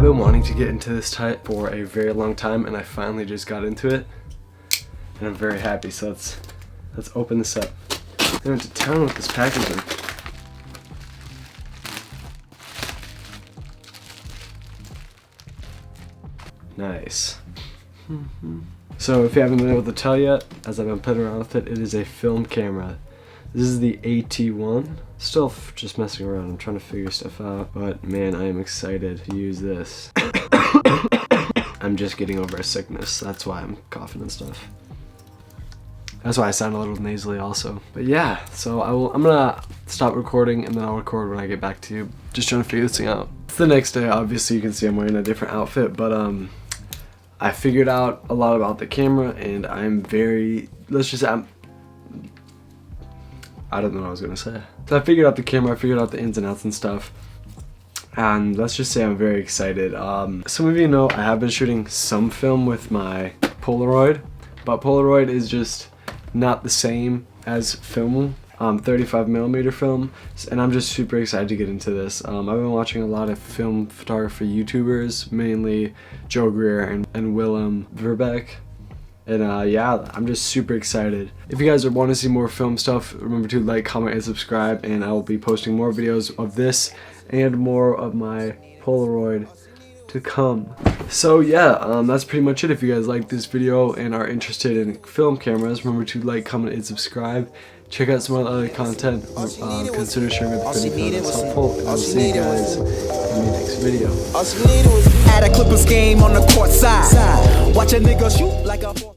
I've been wanting to get into this type for a very long time, and I finally just got into it, and I'm very happy. So let's open this up. I went to town with this packaging. Nice. So if you haven't been able to tell yet, as I've been playing around with it, it is a film camera. This is the AT1. Still just messing around. I'm trying to figure stuff out, but man, I am excited to use this. I'm just getting over a sickness. That's why I'm coughing and stuff. That's why I sound a little nasally also. But yeah, so I'm gonna stop recording and then I'll record when I get back to you. Just trying to figure this thing out. It's the next day. Obviously you can see I'm wearing a different outfit, but I figured out a lot about the camera, and I'm very, I don't know what I was gonna say. So I figured out the camera, I figured out the ins and outs and stuff, and let's just say I'm very excited. Some of you know I have been shooting some film with my Polaroid, but Polaroid is just not the same as film, 35mm film, and I'm just super excited to get into this. I've been watching a lot of film photography YouTubers, mainly Joe Greer and Willem Verbeek. And yeah, I'm just super excited. If you guys want to see more film stuff, remember to like, comment, and subscribe, and I will be posting more videos of this and more of my Polaroid to come. So yeah, that's pretty much it. If you guys like this video and are interested in film cameras, remember to like, comment, and subscribe. Check out some other content. Consider sharing with friends if you found this helpful. And I'll see you guys in the next video. All she needed was add a Clippers game on the court side. Watch a nigga shoot like a